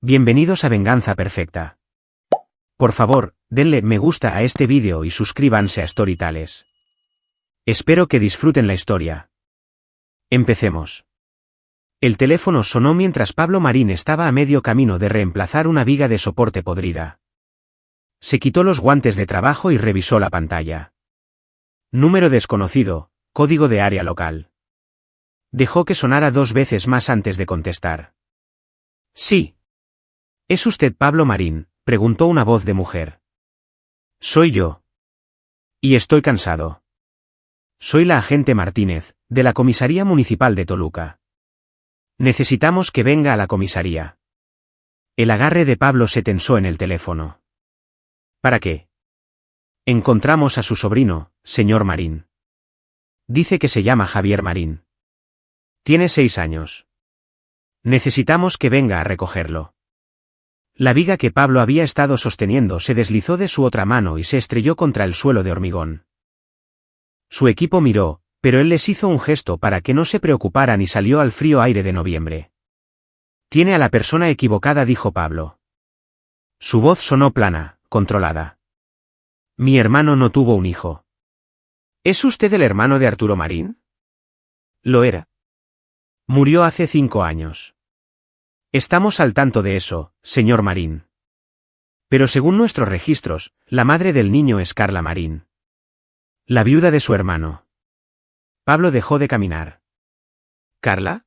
Bienvenidos a Venganza Perfecta. Por favor, denle me gusta a este vídeo y suscríbanse a Storytales. Espero que disfruten la historia. Empecemos. El teléfono sonó mientras Pablo Marín estaba a medio camino de reemplazar una viga de soporte podrida. Se quitó los guantes de trabajo y revisó la pantalla. Número desconocido, código de área local. Dejó que sonara 2 veces más antes de contestar. Sí. ¿Es usted Pablo Marín?, preguntó una voz de mujer. Soy yo. Y estoy cansado. Soy la agente Martínez, de la Comisaría Municipal de Toluca. Necesitamos que venga a la comisaría. El agarre de Pablo se tensó en el teléfono. ¿Para qué? Encontramos a su sobrino, señor Marín. Dice que se llama Javier Marín. Tiene 6 años. Necesitamos que venga a recogerlo. La viga que Pablo había estado sosteniendo se deslizó de su otra mano y se estrelló contra el suelo de hormigón. Su equipo miró, pero él les hizo un gesto para que no se preocuparan y salió al frío aire de noviembre. Tiene a la persona equivocada, dijo Pablo. Su voz sonó plana, controlada. Mi hermano no tuvo un hijo. ¿Es usted el hermano de Arturo Marín? Lo era. Murió hace 5 años. Estamos al tanto de eso, señor Marín. Pero según nuestros registros, la madre del niño es Carla Marín. La viuda de su hermano. Pablo dejó de caminar. ¿Carla?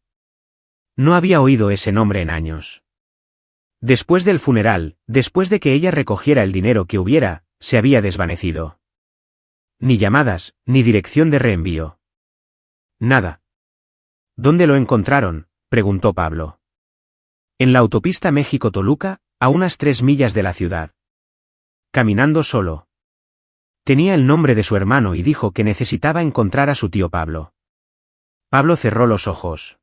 No había oído ese nombre en años. Después del funeral, después de que ella recogiera el dinero que hubiera, se había desvanecido. Ni llamadas, ni dirección de reenvío. Nada. ¿Dónde lo encontraron?, preguntó Pablo. En la autopista México-Toluca, a unas 3 millas de la ciudad. Caminando solo. Tenía el nombre de su hermano y dijo que necesitaba encontrar a su tío Pablo. Pablo cerró los ojos.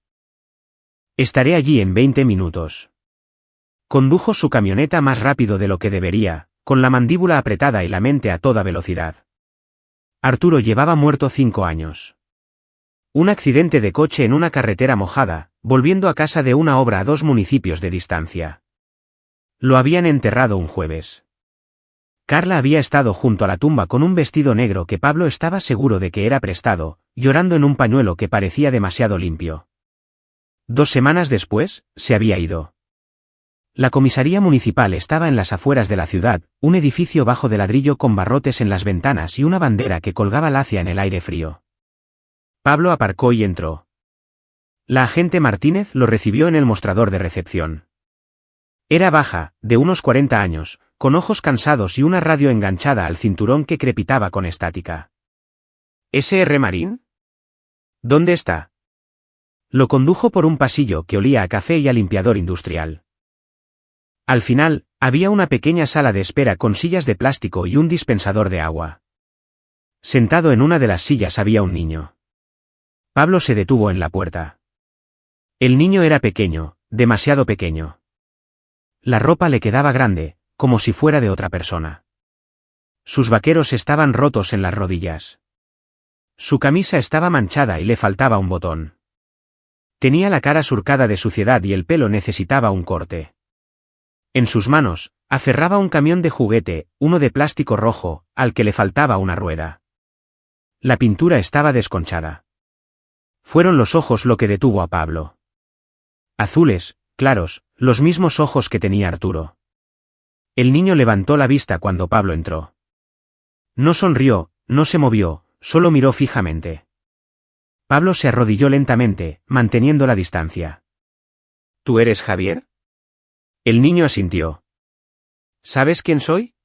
Estaré allí en 20 minutos. Condujo su camioneta más rápido de lo que debería, con la mandíbula apretada y la mente a toda velocidad. Arturo llevaba muerto 5 años. Un accidente de coche en una carretera mojada, volviendo a casa de una obra a 2 municipios de distancia. Lo habían enterrado un jueves. Carla había estado junto a la tumba con un vestido negro que Pablo estaba seguro de que era prestado, llorando en un pañuelo que parecía demasiado limpio. 2 semanas después, se había ido. La comisaría municipal estaba en las afueras de la ciudad, un edificio bajo de ladrillo con barrotes en las ventanas y una bandera que colgaba lacia en el aire frío. Pablo aparcó y entró. La agente Martínez lo recibió en el mostrador de recepción. Era baja, de unos 40 años, con ojos cansados y una radio enganchada al cinturón que crepitaba con estática. ¿S.R. Marín? ¿Dónde está? Lo condujo por un pasillo que olía a café y a limpiador industrial. Al final, había una pequeña sala de espera con sillas de plástico y un dispensador de agua. Sentado en una de las sillas había un niño. Pablo se detuvo en la puerta. El niño era pequeño, demasiado pequeño. La ropa le quedaba grande, como si fuera de otra persona. Sus vaqueros estaban rotos en las rodillas. Su camisa estaba manchada y le faltaba un botón. Tenía la cara surcada de suciedad y el pelo necesitaba un corte. En sus manos, aferraba un camión de juguete, uno de plástico rojo, al que le faltaba una rueda. La pintura estaba desconchada. Fueron los ojos lo que detuvo a Pablo. Azules, claros, los mismos ojos que tenía Arturo. El niño levantó la vista cuando Pablo entró. No sonrió, no se movió, solo miró fijamente. Pablo se arrodilló lentamente, manteniendo la distancia. ¿Tú eres Javier? El niño asintió. ¿Sabes quién soy?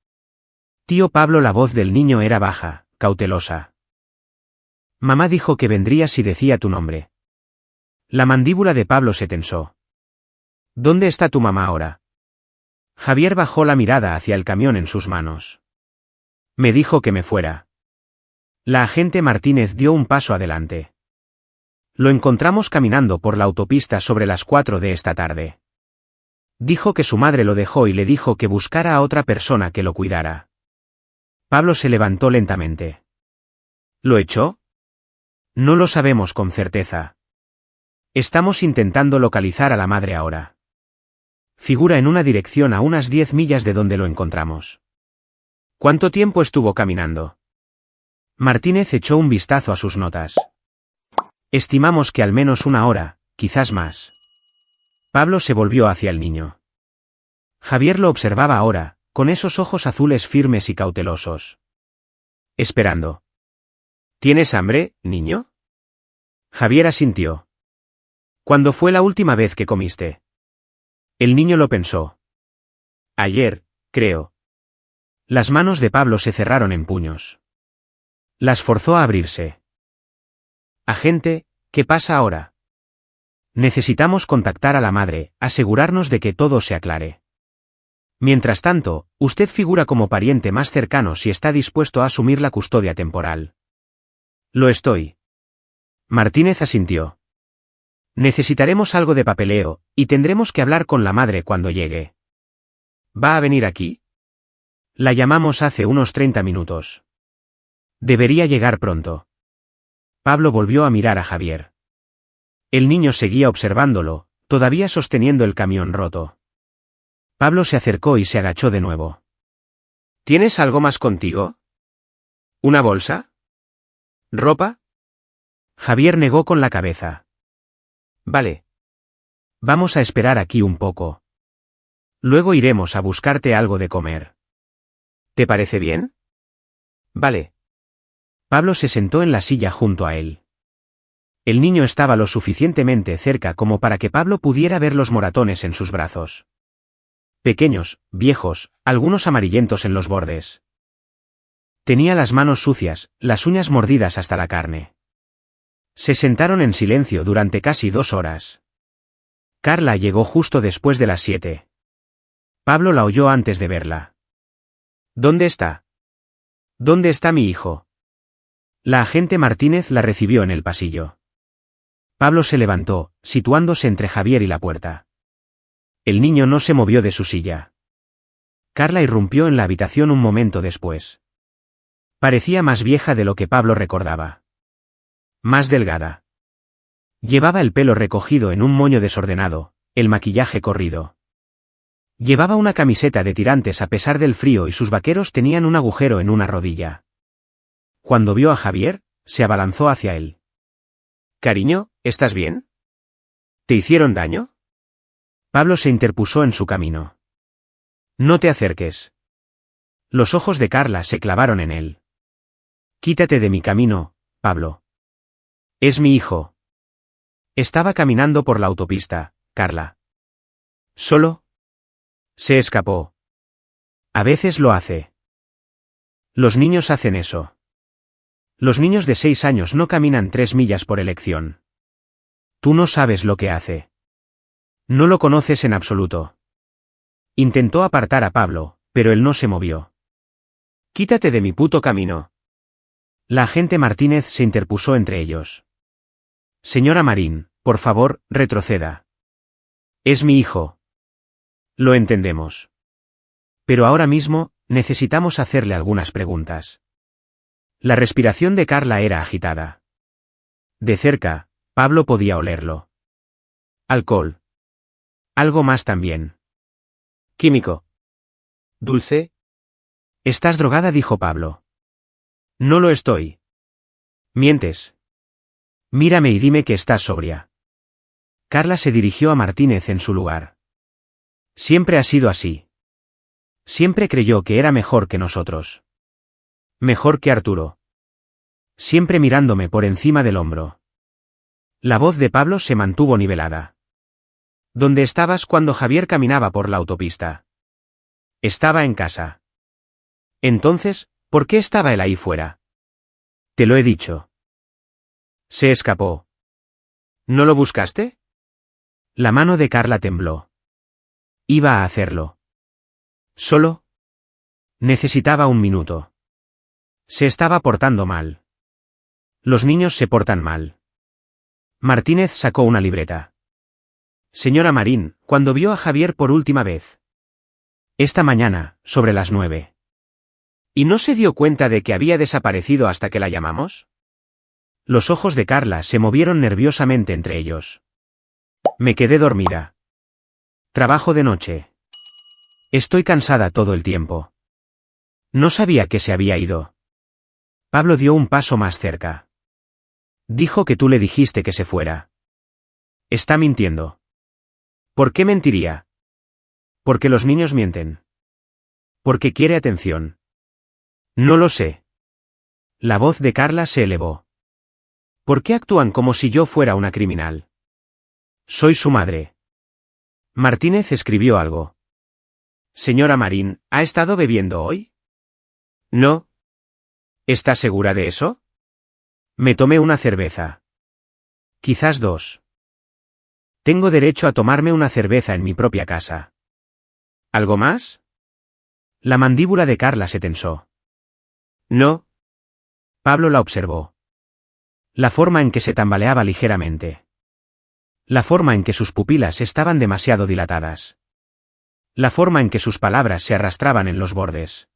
Tío Pablo. La voz del niño era baja, cautelosa. Mamá dijo que vendría si decía tu nombre. La mandíbula de Pablo se tensó. ¿Dónde está tu mamá ahora? Javier bajó la mirada hacia el camión en sus manos. Me dijo que me fuera. La agente Martínez dio un paso adelante. Lo encontramos caminando por la autopista sobre las 4 de esta tarde. Dijo que su madre lo dejó y le dijo que buscara a otra persona que lo cuidara. Pablo se levantó lentamente. ¿Lo echó? No lo sabemos con certeza. Estamos intentando localizar a la madre ahora. Figura en una dirección a unas 10 millas de donde lo encontramos. ¿Cuánto tiempo estuvo caminando? Martínez echó un vistazo a sus notas. Estimamos que al menos 1 hora, quizás más. Pablo se volvió hacia el niño. Javier lo observaba ahora, con esos ojos azules firmes y cautelosos. Esperando. ¿Tienes hambre, niño? Javier asintió. ¿Cuándo fue la última vez que comiste? El niño lo pensó. Ayer, creo. Las manos de Pablo se cerraron en puños. Las forzó a abrirse. Agente, ¿qué pasa ahora? Necesitamos contactar a la madre, asegurarnos de que todo se aclare. Mientras tanto, usted figura como pariente más cercano si está dispuesto a asumir la custodia temporal. Lo estoy. Martínez asintió. Necesitaremos algo de papeleo, y tendremos que hablar con la madre cuando llegue. ¿Va a venir aquí? La llamamos hace unos 30 minutos. Debería llegar pronto. Pablo volvió a mirar a Javier. El niño seguía observándolo, todavía sosteniendo el camión roto. Pablo se acercó y se agachó de nuevo. ¿Tienes algo más contigo? ¿Una bolsa? ¿Ropa? Javier negó con la cabeza. Vale. Vamos a esperar aquí un poco. Luego iremos a buscarte algo de comer. ¿Te parece bien? Vale. Pablo se sentó en la silla junto a él. El niño estaba lo suficientemente cerca como para que Pablo pudiera ver los moratones en sus brazos. Pequeños, viejos, algunos amarillentos en los bordes. Tenía las manos sucias, las uñas mordidas hasta la carne. Se sentaron en silencio durante casi 2 horas. Carla llegó justo después de las 7. Pablo la oyó antes de verla. ¿Dónde está? ¿Dónde está mi hijo? La agente Martínez la recibió en el pasillo. Pablo se levantó, situándose entre Javier y la puerta. El niño no se movió de su silla. Carla irrumpió en la habitación un momento después. Parecía más vieja de lo que Pablo recordaba. Más delgada. Llevaba el pelo recogido en un moño desordenado, el maquillaje corrido. Llevaba una camiseta de tirantes a pesar del frío y sus vaqueros tenían un agujero en una rodilla. Cuando vio a Javier, se abalanzó hacia él. Cariño, ¿estás bien? ¿Te hicieron daño? Pablo se interpuso en su camino. No te acerques. Los ojos de Carla se clavaron en él. Quítate de mi camino, Pablo. Es mi hijo. Estaba caminando por la autopista, Carla. ¿Solo? Se escapó. A veces lo hace. Los niños hacen eso. Los niños de 6 años no caminan 3 millas por elección. Tú no sabes lo que hace. No lo conoces en absoluto. Intentó apartar a Pablo, pero él no se movió. Quítate de mi puto camino. La agente Martínez se interpuso entre ellos. Señora Marín, por favor, retroceda. Es mi hijo. Lo entendemos. Pero ahora mismo, necesitamos hacerle algunas preguntas. La respiración de Carla era agitada. De cerca, Pablo podía olerlo. Alcohol. Algo más también. Químico. ¿Dulce? Estás drogada, dijo Pablo. No lo estoy. Mientes. Mírame y dime que estás sobria. Carla se dirigió a Martínez en su lugar. Siempre ha sido así. Siempre creyó que era mejor que nosotros. Mejor que Arturo. Siempre mirándome por encima del hombro. La voz de Pablo se mantuvo nivelada. ¿Dónde estabas cuando Javier caminaba por la autopista? Estaba en casa. Entonces, ¿por qué estaba él ahí fuera? Te lo he dicho. Se escapó. ¿No lo buscaste? La mano de Carla tembló. Iba a hacerlo. ¿Solo? Necesitaba un minuto. Se estaba portando mal. Los niños se portan mal. Martínez sacó una libreta. Señora Marín, ¿cuándo vio a Javier por última vez? Esta mañana, sobre las 9. ¿Y no se dio cuenta de que había desaparecido hasta que la llamamos? Los ojos de Carla se movieron nerviosamente entre ellos. Me quedé dormida. Trabajo de noche. Estoy cansada todo el tiempo. No sabía que se había ido. Pablo dio un paso más cerca. Dijo que tú le dijiste que se fuera. Está mintiendo. ¿Por qué mentiría? Porque los niños mienten. Porque quiere atención. No lo sé. La voz de Carla se elevó. ¿Por qué actúan como si yo fuera una criminal? Soy su madre. Martínez escribió algo. Señora Marín, ¿ha estado bebiendo hoy? No. ¿Está segura de eso? Me tomé una cerveza. Quizás 2. Tengo derecho a tomarme una cerveza en mi propia casa. ¿Algo más? La mandíbula de Carla se tensó. No. Pablo la observó. La forma en que se tambaleaba ligeramente. La forma en que sus pupilas estaban demasiado dilatadas. La forma en que sus palabras se arrastraban en los bordes.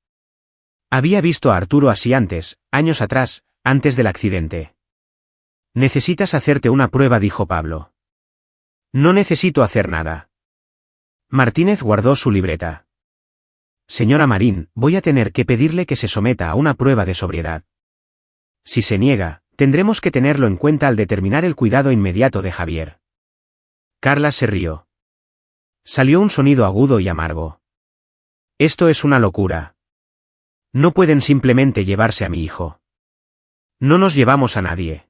Había visto a Arturo así antes, años atrás, antes del accidente. Necesitas hacerte una prueba, dijo Pablo. No necesito hacer nada. Martínez guardó su libreta. Señora Marín, voy a tener que pedirle que se someta a una prueba de sobriedad. Si se niega, tendremos que tenerlo en cuenta al determinar el cuidado inmediato de Javier. Carla se rió. Salió un sonido agudo y amargo. Esto es una locura. No pueden simplemente llevarse a mi hijo. No nos llevamos a nadie.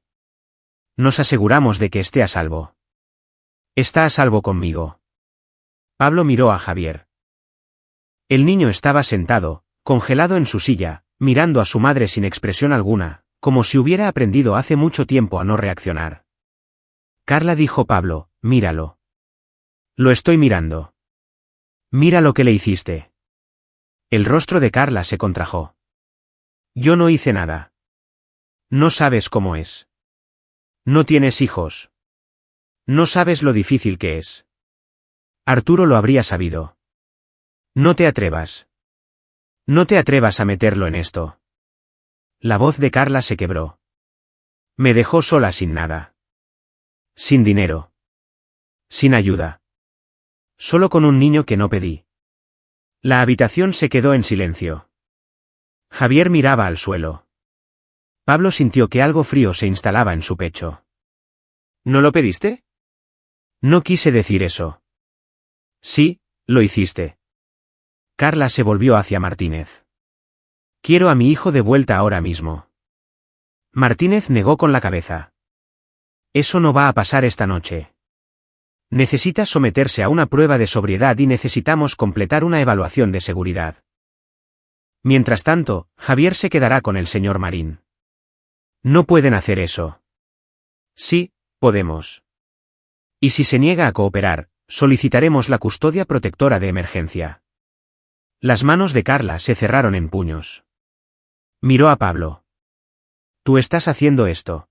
Nos aseguramos de que esté a salvo. Está a salvo conmigo. Pablo miró a Javier. El niño estaba sentado, congelado en su silla, mirando a su madre sin expresión alguna, como si hubiera aprendido hace mucho tiempo a no reaccionar. Carla dijo: Pablo, míralo. Lo estoy mirando. Mira lo que le hiciste. El rostro de Carla se contrajo. Yo no hice nada. No sabes cómo es. No tienes hijos. No sabes lo difícil que es. Arturo lo habría sabido. No te atrevas. No te atrevas a meterlo en esto. La voz de Carla se quebró. Me dejó sola sin nada. Sin dinero. Sin ayuda. Solo con un niño que no pedí. La habitación se quedó en silencio. Javier miraba al suelo. Pablo sintió que algo frío se instalaba en su pecho. ¿No lo pediste? No quise decir eso. Sí, lo hiciste. Carla se volvió hacia Martínez. Quiero a mi hijo de vuelta ahora mismo. Martínez negó con la cabeza. Eso no va a pasar esta noche. Necesita someterse a una prueba de sobriedad y necesitamos completar una evaluación de seguridad. Mientras tanto, Javier se quedará con el señor Marín. No pueden hacer eso. Sí, podemos. Y si se niega a cooperar, solicitaremos la custodia protectora de emergencia. Las manos de Carla se cerraron en puños. Miró a Pablo. Tú estás haciendo esto.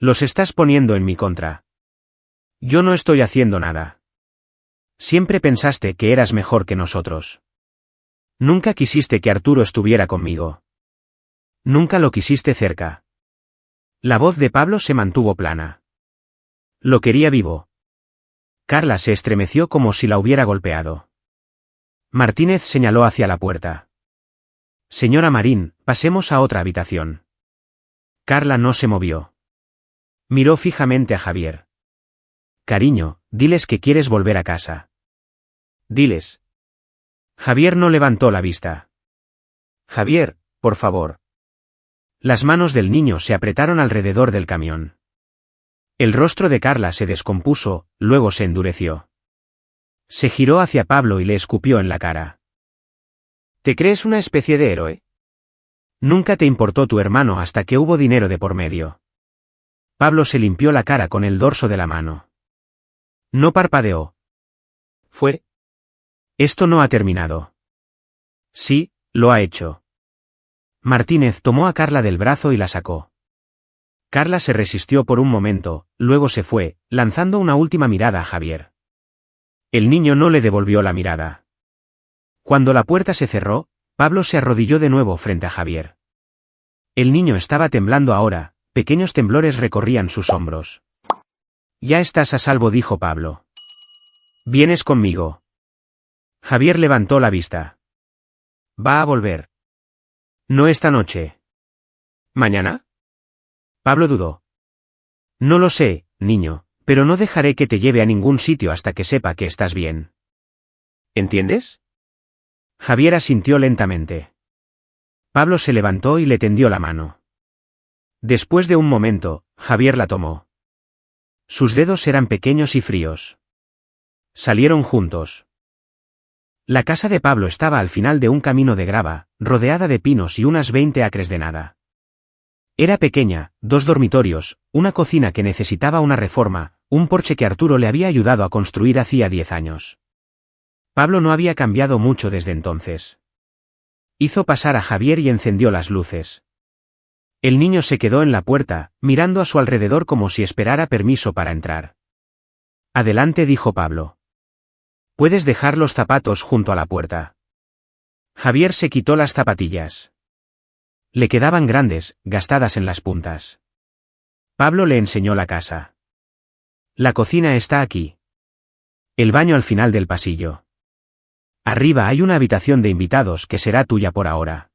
Los estás poniendo en mi contra. Yo no estoy haciendo nada. Siempre pensaste que eras mejor que nosotros. Nunca quisiste que Arturo estuviera conmigo. Nunca lo quisiste cerca. La voz de Pablo se mantuvo plana. Lo quería vivo. Carla se estremeció como si la hubiera golpeado. Martínez señaló hacia la puerta. Señora Marín, pasemos a otra habitación. Carla no se movió. Miró fijamente a Javier. Cariño, diles que quieres volver a casa. Diles. Javier no levantó la vista. Javier, por favor. Las manos del niño se apretaron alrededor del camión. El rostro de Carla se descompuso, luego se endureció. Se giró hacia Pablo y le escupió en la cara. ¿Te crees una especie de héroe? Nunca te importó tu hermano hasta que hubo dinero de por medio. Pablo se limpió la cara con el dorso de la mano. No parpadeó. ¿Fue? Esto no ha terminado. Sí, lo ha hecho. Martínez tomó a Carla del brazo y la sacó. Carla se resistió por un momento, luego se fue, lanzando una última mirada a Javier. El niño no le devolvió la mirada. Cuando la puerta se cerró, Pablo se arrodilló de nuevo frente a Javier. El niño estaba temblando ahora, pequeños temblores recorrían sus hombros. Ya estás a salvo, dijo Pablo. ¿Vienes conmigo? Javier levantó la vista. ¿Va a volver? No esta noche. ¿Mañana? Pablo dudó. No lo sé, niño, pero no dejaré que te lleve a ningún sitio hasta que sepa que estás bien. ¿Entiendes? Javier asintió lentamente. Pablo se levantó y le tendió la mano. Después de un momento, Javier la tomó. Sus dedos eran pequeños y fríos. Salieron juntos. La casa de Pablo estaba al final de un camino de grava, rodeada de pinos y unas 20 acres de nada. Era pequeña, 2 dormitorios, una cocina que necesitaba una reforma, un porche que Arturo le había ayudado a construir hacía 10 años. Pablo no había cambiado mucho desde entonces. Hizo pasar a Javier y encendió las luces. El niño se quedó en la puerta, mirando a su alrededor como si esperara permiso para entrar. Adelante, dijo Pablo. Puedes dejar los zapatos junto a la puerta. Javier se quitó las zapatillas. Le quedaban grandes, gastadas en las puntas. Pablo le enseñó la casa. La cocina está aquí. El baño al final del pasillo. Arriba hay una habitación de invitados que será tuya por ahora.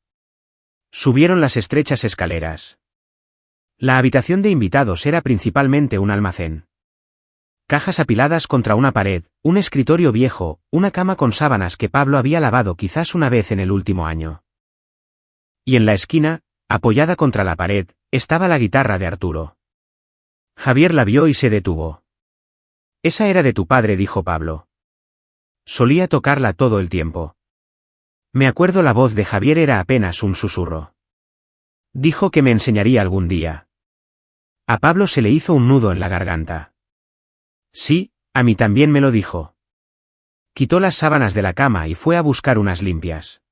Subieron las estrechas escaleras. La habitación de invitados era principalmente un almacén. Cajas apiladas contra una pared, un escritorio viejo, una cama con sábanas que Pablo había lavado quizás una vez en el último año. Y en la esquina, apoyada contra la pared, estaba la guitarra de Arturo. Javier la vio y se detuvo. Esa era de tu padre, dijo Pablo. Solía tocarla todo el tiempo. Me acuerdo, la voz de Javier era apenas un susurro. Dijo que me enseñaría algún día. A Pablo se le hizo un nudo en la garganta. Sí, a mí también me lo dijo. Quitó las sábanas de la cama y fue a buscar unas limpias.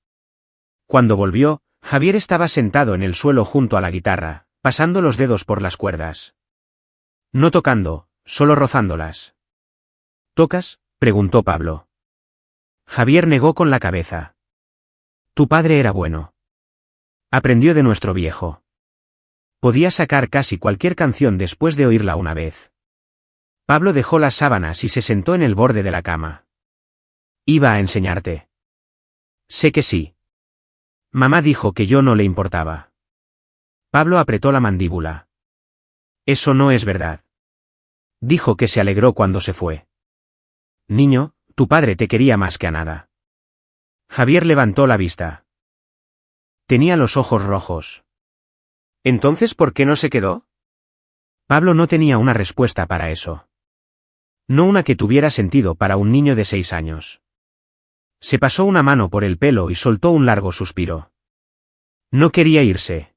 Cuando volvió, Javier estaba sentado en el suelo junto a la guitarra, pasando los dedos por las cuerdas. No tocando, solo rozándolas. ¿Tocas?, preguntó Pablo. Javier negó con la cabeza. Tu padre era bueno. Aprendió de nuestro viejo. Podía sacar casi cualquier canción después de oírla una vez. Pablo dejó las sábanas y se sentó en el borde de la cama. Iba a enseñarte. Sé que sí. Mamá dijo que yo no le importaba. Pablo apretó la mandíbula. Eso no es verdad. Dijo que se alegró cuando se fue. Niño, tu padre te quería más que a nada. Javier levantó la vista. Tenía los ojos rojos. ¿Entonces por qué no se quedó? Pablo no tenía una respuesta para eso. No una que tuviera sentido para un niño de 6 años. Se pasó una mano por el pelo y soltó un largo suspiro. No quería irse.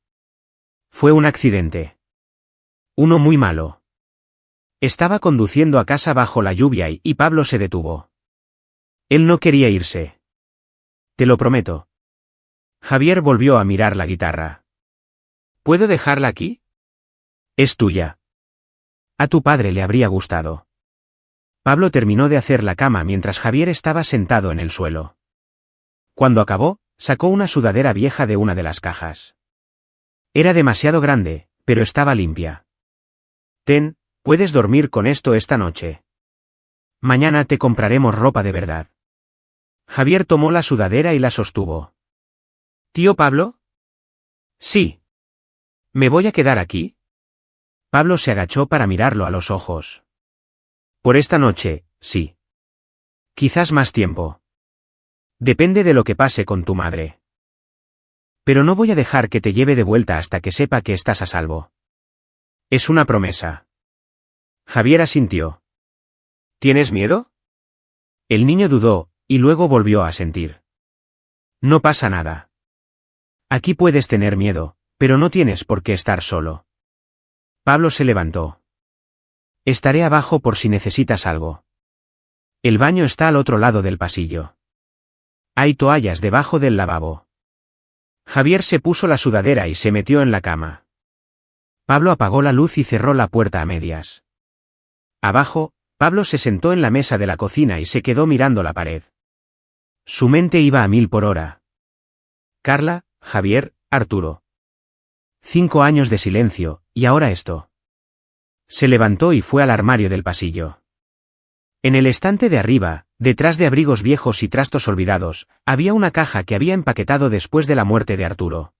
Fue un accidente. Uno muy malo. Estaba conduciendo a casa bajo la lluvia y Pablo se detuvo. Él no quería irse. Te lo prometo. Javier volvió a mirar la guitarra. ¿Puedo dejarla aquí? Es tuya. A tu padre le habría gustado. Pablo terminó de hacer la cama mientras Javier estaba sentado en el suelo. Cuando acabó, sacó una sudadera vieja de una de las cajas. Era demasiado grande, pero estaba limpia. Ten, puedes dormir con esto esta noche. Mañana te compraremos ropa de verdad. Javier tomó la sudadera y la sostuvo. ¿Tío Pablo? Sí. ¿Me voy a quedar aquí? Pablo se agachó para mirarlo a los ojos. Por esta noche, sí. Quizás más tiempo. Depende de lo que pase con tu madre. Pero no voy a dejar que te lleve de vuelta hasta que sepa que estás a salvo. Es una promesa. Javier asintió. ¿Tienes miedo? El niño dudó, y luego volvió a asentir. No pasa nada. Aquí puedes tener miedo, pero no tienes por qué estar solo. Pablo se levantó. Estaré abajo por si necesitas algo. El baño está al otro lado del pasillo. Hay toallas debajo del lavabo. Javier se puso la sudadera y se metió en la cama. Pablo apagó la luz y cerró la puerta a medias. Abajo, Pablo se sentó en la mesa de la cocina y se quedó mirando la pared. Su mente iba a 1000 por hora. Carla, Javier, Arturo. 5 años de silencio, y ahora esto. Se levantó y fue al armario del pasillo. En el estante de arriba, detrás de abrigos viejos y trastos olvidados, había una caja que había empaquetado después de la muerte de Arturo.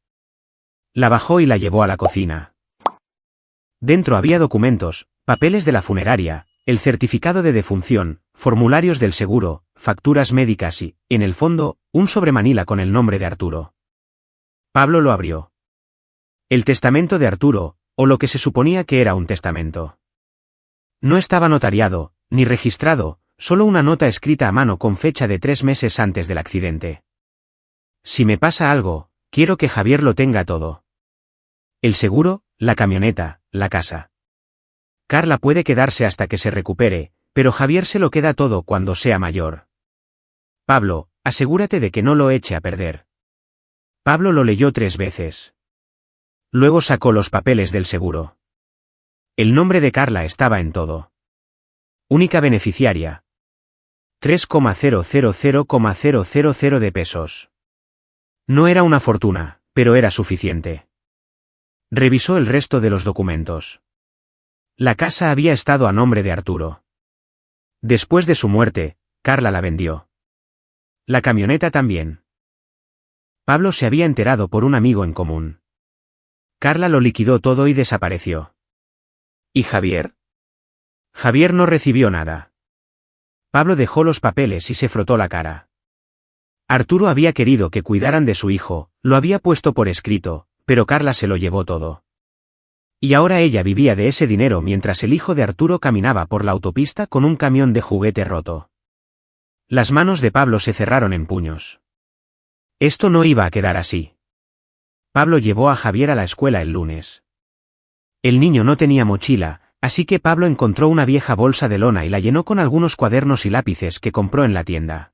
La bajó y la llevó a la cocina. Dentro había documentos, papeles de la funeraria, el certificado de defunción, formularios del seguro, facturas médicas y, en el fondo, un sobremanila con el nombre de Arturo. Pablo lo abrió. El testamento de Arturo, o lo que se suponía que era un testamento. No estaba notariado, ni registrado, solo una nota escrita a mano con fecha de 3 meses antes del accidente. Si me pasa algo, quiero que Javier lo tenga todo. El seguro, la camioneta, la casa. Carla puede quedarse hasta que se recupere, pero Javier se lo queda todo cuando sea mayor. Pablo, asegúrate de que no lo eche a perder. Pablo lo leyó 3 veces. Luego sacó los papeles del seguro. El nombre de Carla estaba en todo. Única beneficiaria. 3,000,000 de pesos. No era una fortuna, pero era suficiente. Revisó el resto de los documentos. La casa había estado a nombre de Arturo. Después de su muerte, Carla la vendió. La camioneta también. Pablo se había enterado por un amigo en común. Carla lo liquidó todo y desapareció. ¿Y Javier? Javier no recibió nada. Pablo dejó los papeles y se frotó la cara. Arturo había querido que cuidaran de su hijo, lo había puesto por escrito, pero Carla se lo llevó todo. Y ahora ella vivía de ese dinero mientras el hijo de Arturo caminaba por la autopista con un camión de juguete roto. Las manos de Pablo se cerraron en puños. Esto no iba a quedar así. Pablo llevó a Javier a la escuela el lunes. El niño no tenía mochila, así que Pablo encontró una vieja bolsa de lona y la llenó con algunos cuadernos y lápices que compró en la tienda.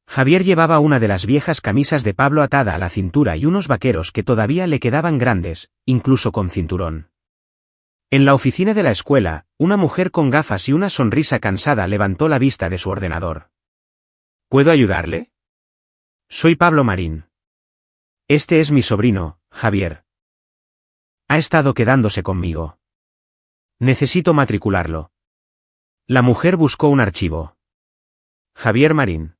Javier llevaba una de las viejas camisas de Pablo atada a la cintura y unos vaqueros que todavía le quedaban grandes, incluso con cinturón. En la oficina de la escuela, una mujer con gafas y una sonrisa cansada levantó la vista de su ordenador. ¿Puedo ayudarle? Soy Pablo Marín. Este es mi sobrino, Javier. Ha estado quedándose conmigo. Necesito matricularlo. La mujer buscó un archivo. Javier Marín.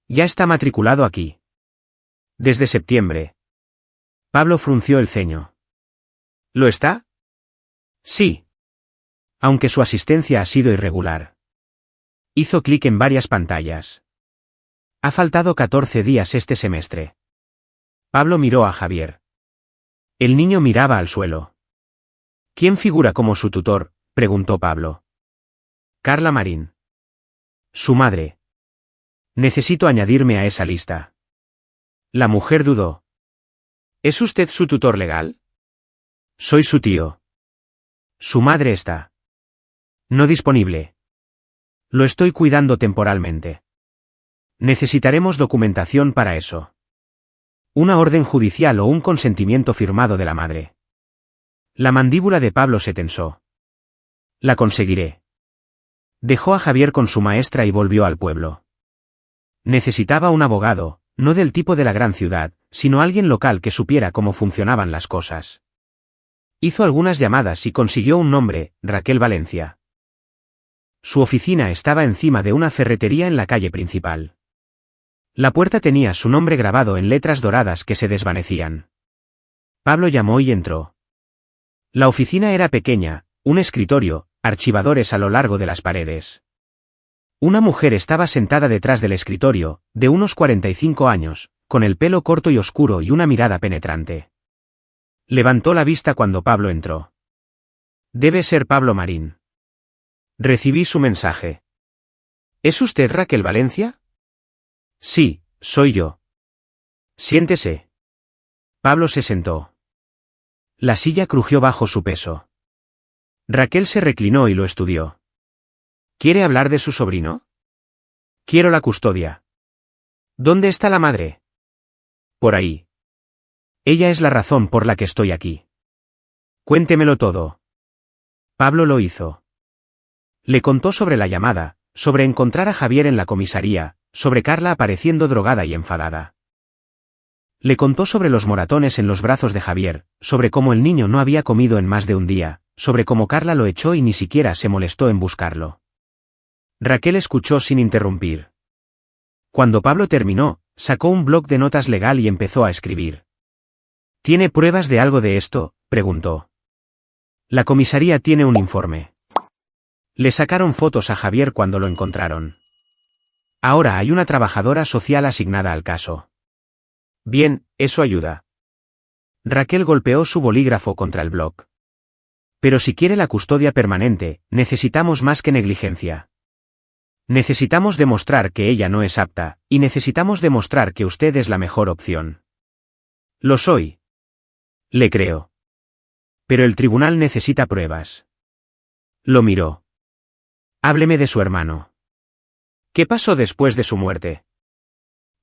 Ya está matriculado aquí. Desde septiembre. Pablo frunció el ceño. ¿Lo está? Sí. Aunque su asistencia ha sido irregular. Hizo clic en varias pantallas. Ha faltado 14 días este semestre. Pablo miró a Javier. El niño miraba al suelo. ¿Quién figura como su tutor?, preguntó Pablo. Carla Marín. Su madre. Necesito añadirme a esa lista. La mujer dudó. ¿Es usted su tutor legal? Soy su tío. Su madre está. No disponible. Lo estoy cuidando temporalmente. Necesitaremos documentación para eso. Una orden judicial o un consentimiento firmado de la madre. La mandíbula de Pablo se tensó. La conseguiré. Dejó a Javier con su maestra y volvió al pueblo. Necesitaba un abogado, no del tipo de la gran ciudad, sino alguien local que supiera cómo funcionaban las cosas. Hizo algunas llamadas y consiguió un nombre, Raquel Valencia. Su oficina estaba encima de una ferretería en la calle principal. La puerta tenía su nombre grabado en letras doradas que se desvanecían. Pablo llamó y entró. La oficina era pequeña, un escritorio, archivadores a lo largo de las paredes. Una mujer estaba sentada detrás del escritorio, de unos 45 años, con el pelo corto y oscuro y una mirada penetrante. Levantó la vista cuando Pablo entró. Debe ser Pablo Marín. Recibí su mensaje. ¿Es usted Raquel Valencia? Sí, soy yo. Siéntese. Pablo se sentó. La silla crujió bajo su peso. Raquel se reclinó y lo estudió. ¿Quiere hablar de su sobrino? Quiero la custodia. ¿Dónde está la madre? Por ahí. Ella es la razón por la que estoy aquí. Cuéntemelo todo. Pablo lo hizo. Le contó sobre la llamada, sobre encontrar a Javier en la comisaría, sobre Carla apareciendo drogada y enfadada. Le contó sobre los moratones en los brazos de Javier, sobre cómo el niño no había comido en más de un día, sobre cómo Carla lo echó y ni siquiera se molestó en buscarlo. Raquel escuchó sin interrumpir. Cuando Pablo terminó, sacó un bloc de notas legal y empezó a escribir. ¿Tiene pruebas de algo de esto?, preguntó. La comisaría tiene un informe. Le sacaron fotos a Javier cuando lo encontraron. Ahora hay una trabajadora social asignada al caso. Bien, eso ayuda. Raquel golpeó su bolígrafo contra el bloc. Pero si quiere la custodia permanente, necesitamos más que negligencia. Necesitamos demostrar que ella no es apta, y necesitamos demostrar que usted es la mejor opción. Lo soy. Le creo. Pero el tribunal necesita pruebas. Lo miró. Hábleme de su hermano. ¿Qué pasó después de su muerte?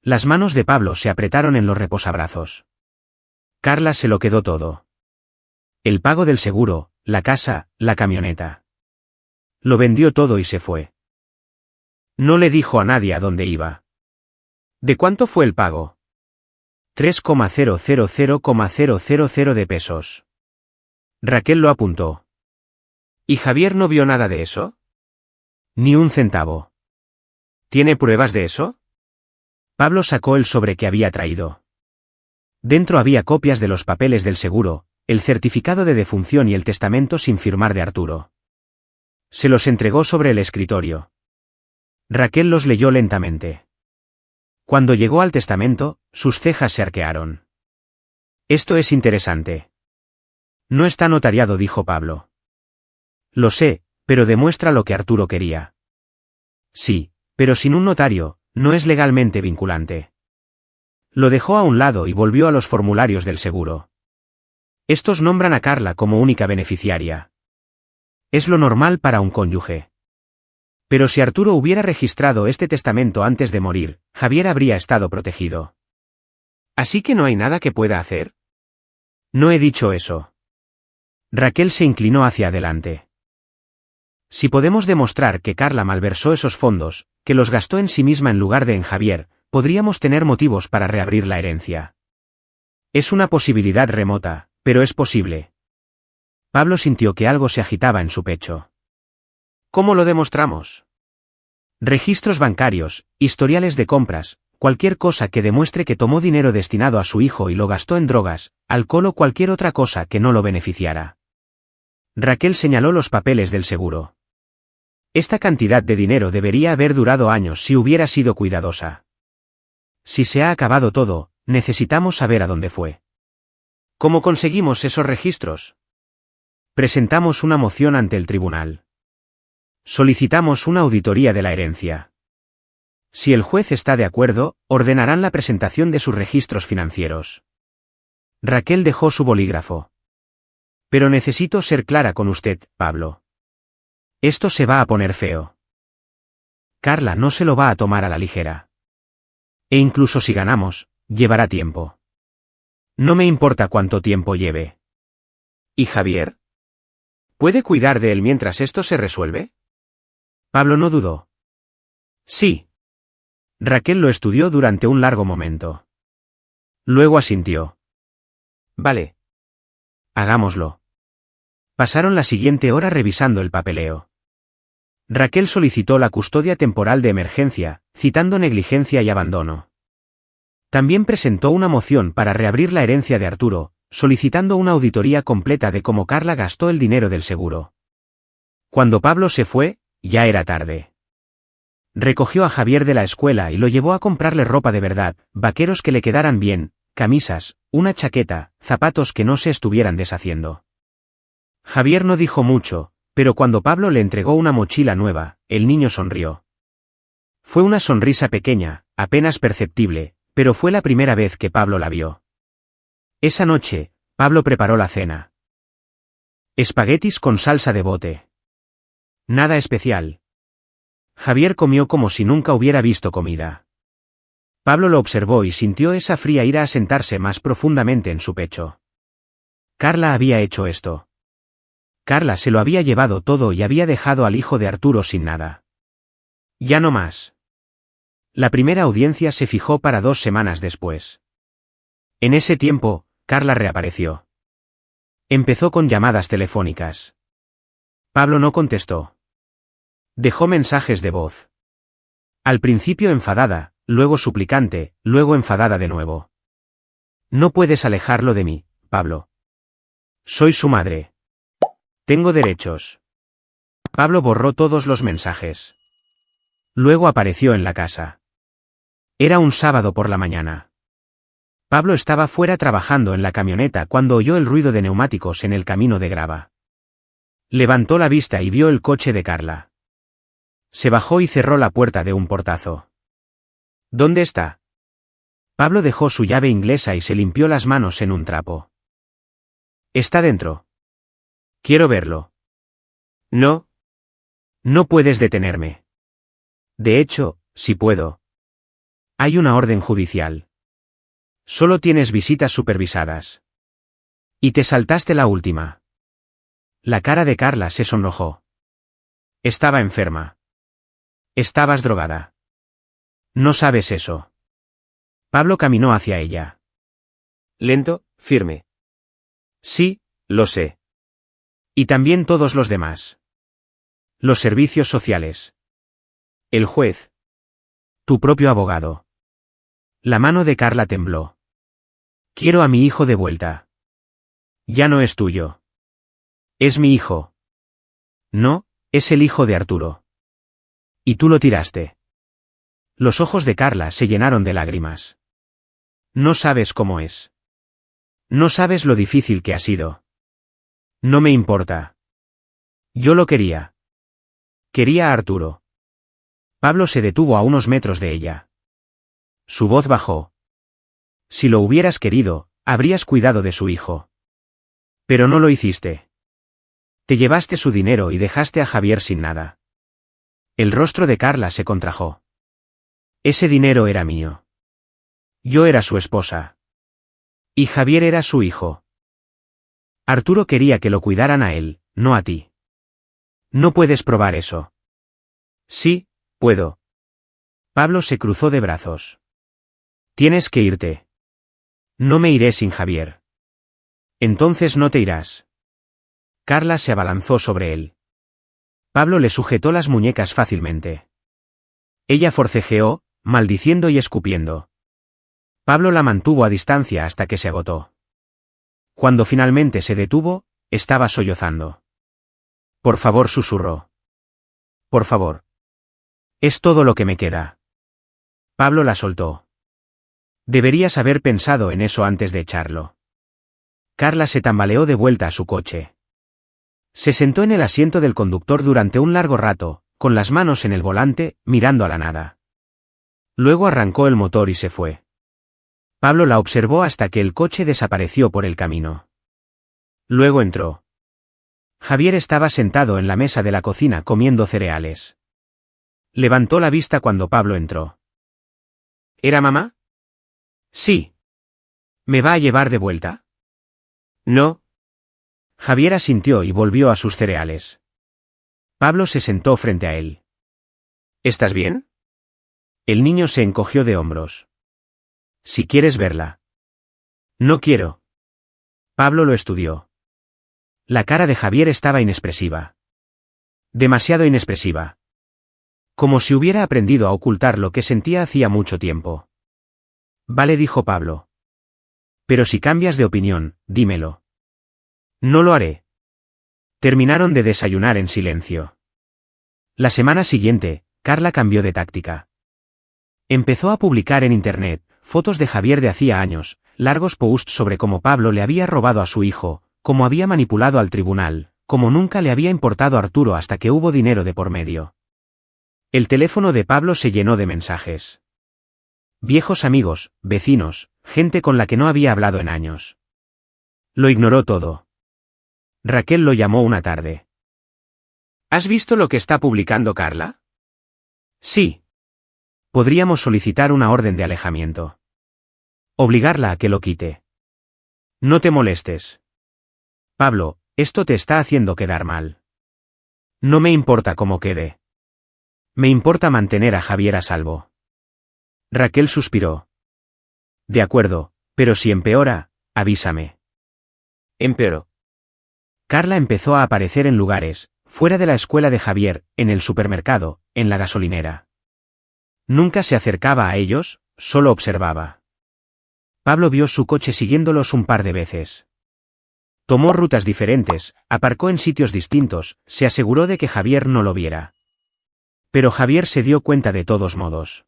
Las manos de Pablo se apretaron en los reposabrazos. Carla se lo quedó todo. El pago del seguro, la casa, la camioneta. Lo vendió todo y se fue. No le dijo a nadie a dónde iba. ¿De cuánto fue el pago? 3,000,000 de pesos. Raquel lo apuntó. ¿Y Javier no vio nada de eso? Ni un centavo. ¿Tiene pruebas de eso? Pablo sacó el sobre que había traído. Dentro había copias de los papeles del seguro, el certificado de defunción y el testamento sin firmar de Arturo. Se los entregó sobre el escritorio. Raquel los leyó lentamente. Cuando llegó al testamento, sus cejas se arquearon. Esto es interesante. No está notariado, dijo Pablo. Lo sé, pero demuestra lo que Arturo quería. Sí, pero sin un notario, no es legalmente vinculante. Lo dejó a un lado y volvió a los formularios del seguro. Estos nombran a Carla como única beneficiaria. Es lo normal para un cónyuge. Pero si Arturo hubiera registrado este testamento antes de morir, Javier habría estado protegido. ¿Así que no hay nada que pueda hacer? No he dicho eso. Raquel se inclinó hacia adelante. Si podemos demostrar que Carla malversó esos fondos, que los gastó en sí misma en lugar de en Javier, podríamos tener motivos para reabrir la herencia. Es una posibilidad remota, pero es posible. Pablo sintió que algo se agitaba en su pecho. ¿Cómo lo demostramos? Registros bancarios, historiales de compras, cualquier cosa que demuestre que tomó dinero destinado a su hijo y lo gastó en drogas, alcohol o cualquier otra cosa que no lo beneficiara. Raquel señaló los papeles del seguro. Esta cantidad de dinero debería haber durado años si hubiera sido cuidadosa. Si se ha acabado todo, necesitamos saber a dónde fue. ¿Cómo conseguimos esos registros? Presentamos una moción ante el tribunal. Solicitamos una auditoría de la herencia. Si el juez está de acuerdo, ordenarán la presentación de sus registros financieros. Raquel dejó su bolígrafo. Pero necesito ser clara con usted, Pablo. Esto se va a poner feo. Carla no se lo va a tomar a la ligera. E incluso si ganamos, llevará tiempo. No me importa cuánto tiempo lleve. ¿Y Javier? ¿Puede cuidar de él mientras esto se resuelve? Pablo no dudó. Sí. Raquel lo estudió durante un largo momento. Luego asintió. Vale. Hagámoslo. Pasaron la siguiente hora revisando el papeleo. Raquel solicitó la custodia temporal de emergencia, citando negligencia y abandono. También presentó una moción para reabrir la herencia de Arturo, solicitando una auditoría completa de cómo Carla gastó el dinero del seguro. Cuando Pablo se fue, ya era tarde. Recogió a Javier de la escuela y lo llevó a comprarle ropa de verdad, vaqueros que le quedaran bien, camisas, una chaqueta, zapatos que no se estuvieran deshaciendo. Javier no dijo mucho, pero cuando Pablo le entregó una mochila nueva, el niño sonrió. Fue una sonrisa pequeña, apenas perceptible, pero fue la primera vez que Pablo la vio. Esa noche, Pablo preparó la cena. Espaguetis con salsa de bote. Nada especial. Javier comió como si nunca hubiera visto comida. Pablo lo observó y sintió esa fría ira asentarse más profundamente en su pecho. Carla había hecho esto. Carla se lo había llevado todo y había dejado al hijo de Arturo sin nada. Ya no más. La primera audiencia se fijó para 2 semanas después. En ese tiempo, Carla reapareció. Empezó con llamadas telefónicas. Pablo no contestó. Dejó mensajes de voz. Al principio enfadada, luego suplicante, luego enfadada de nuevo. No puedes alejarlo de mí, Pablo. Soy su madre. Tengo derechos. Pablo borró todos los mensajes. Luego apareció en la casa. Era un sábado por la mañana. Pablo estaba fuera trabajando en la camioneta cuando oyó el ruido de neumáticos en el camino de grava. Levantó la vista y vio el coche de Carla. Se bajó y cerró la puerta de un portazo. ¿Dónde está? Pablo dejó su llave inglesa y se limpió las manos en un trapo. Está dentro. Quiero verlo. No. No puedes detenerme. De hecho, si puedo. Hay una orden judicial. Solo tienes visitas supervisadas. Y te saltaste la última. La cara de Carla se sonrojó. Estaba enferma. Estabas drogada. No sabes eso. Pablo caminó hacia ella. Lento, firme. Sí, lo sé. Y también todos los demás. Los servicios sociales. El juez. Tu propio abogado. La mano de Carla tembló. Quiero a mi hijo de vuelta. Ya no es tuyo. Es mi hijo. No, es el hijo de Arturo. Y tú lo tiraste. Los ojos de Carla se llenaron de lágrimas. No sabes cómo es. No sabes lo difícil que ha sido. No me importa. Yo lo quería. Quería a Arturo. Pablo se detuvo a unos metros de ella. Su voz bajó. Si lo hubieras querido, habrías cuidado de su hijo. Pero no lo hiciste. Te llevaste su dinero y dejaste a Javier sin nada. El rostro de Carla se contrajo. Ese dinero era mío. Yo era su esposa. Y Javier era su hijo. Arturo quería que lo cuidaran a él, no a ti. No puedes probar eso. Sí, puedo. Pablo se cruzó de brazos. Tienes que irte. No me iré sin Javier. Entonces no te irás. Carla se abalanzó sobre él. Pablo le sujetó las muñecas fácilmente. Ella forcejeó, maldiciendo y escupiendo. Pablo la mantuvo a distancia hasta que se agotó. Cuando finalmente se detuvo, estaba sollozando. Por favor, susurró. Por favor. Es todo lo que me queda. Pablo la soltó. Deberías haber pensado en eso antes de echarlo. Carla se tambaleó de vuelta a su coche. Se sentó en el asiento del conductor durante un largo rato, con las manos en el volante, mirando a la nada. Luego arrancó el motor y se fue. Pablo la observó hasta que el coche desapareció por el camino. Luego entró. Javier estaba sentado en la mesa de la cocina comiendo cereales. Levantó la vista cuando Pablo entró. ¿Era mamá? Sí. ¿Me va a llevar de vuelta? No. Javier asintió y volvió a sus cereales. Pablo se sentó frente a él. ¿Estás bien? El niño se encogió de hombros. Si quieres verla. No quiero. Pablo lo estudió. La cara de Javier estaba inexpresiva. Demasiado inexpresiva. Como si hubiera aprendido a ocultar lo que sentía hacía mucho tiempo. Vale, dijo Pablo. Pero si cambias de opinión, dímelo. No lo haré. Terminaron de desayunar en silencio. La semana siguiente, Carla cambió de táctica. Empezó a publicar en internet fotos de Javier de hacía años, largos posts sobre cómo Pablo le había robado a su hijo, cómo había manipulado al tribunal, cómo nunca le había importado a Arturo hasta que hubo dinero de por medio. El teléfono de Pablo se llenó de mensajes. Viejos amigos, vecinos, gente con la que no había hablado en años. Lo ignoró todo. Raquel lo llamó una tarde. ¿Has visto lo que está publicando Carla? Sí. Podríamos solicitar una orden de alejamiento. Obligarla a que lo quite. No te molestes. Pablo, esto te está haciendo quedar mal. No me importa cómo quede. Me importa mantener a Javier a salvo. Raquel suspiró. De acuerdo, pero si empeora, avísame. Empeoró. Carla empezó a aparecer en lugares, fuera de la escuela de Javier, en el supermercado, en la gasolinera. Nunca se acercaba a ellos, solo observaba. Pablo vio su coche siguiéndolos un par de veces. Tomó rutas diferentes, aparcó en sitios distintos, se aseguró de que Javier no lo viera. Pero Javier se dio cuenta de todos modos.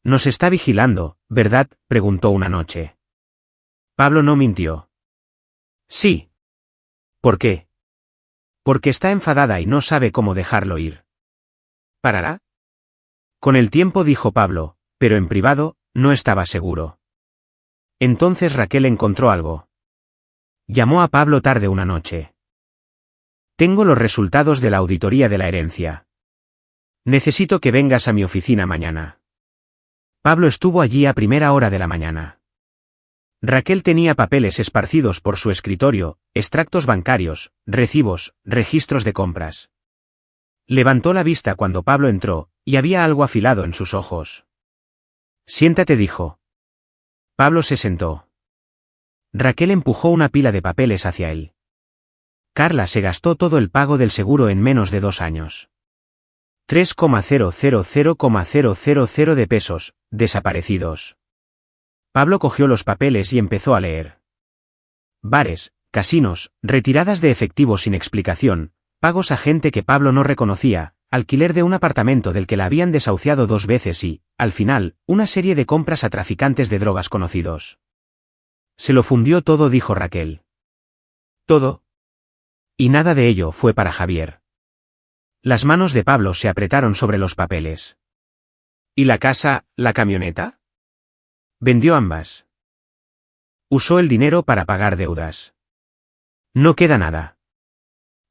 «Nos está vigilando, ¿verdad?», preguntó una noche. Pablo no mintió. «Sí». «¿Por qué?». «Porque está enfadada y no sabe cómo dejarlo ir». «¿Parará?». Con el tiempo, dijo Pablo, pero en privado, no estaba seguro. Entonces Raquel encontró algo. Llamó a Pablo tarde una noche. «Tengo los resultados de la auditoría de la herencia. Necesito que vengas a mi oficina mañana». Pablo estuvo allí a primera hora de la mañana. Raquel tenía papeles esparcidos por su escritorio, extractos bancarios, recibos, registros de compras. Levantó la vista cuando Pablo entró, y había algo afilado en sus ojos. «Siéntate», dijo. Pablo se sentó. Raquel empujó una pila de papeles hacia él. Carla se gastó todo el pago del seguro en menos de 2 años. 3,000,000 de pesos, desaparecidos. Pablo cogió los papeles y empezó a leer. Bares, casinos, retiradas de efectivo sin explicación, pagos a gente que Pablo no reconocía, alquiler de un apartamento del que la habían desahuciado 2 veces y, al final, una serie de compras a traficantes de drogas conocidos. «Se lo fundió todo», dijo Raquel. «¿Todo?». Y nada de ello fue para Javier. Las manos de Pablo se apretaron sobre los papeles. «¿Y la casa, la camioneta?». «Vendió ambas. Usó el dinero para pagar deudas. No queda nada».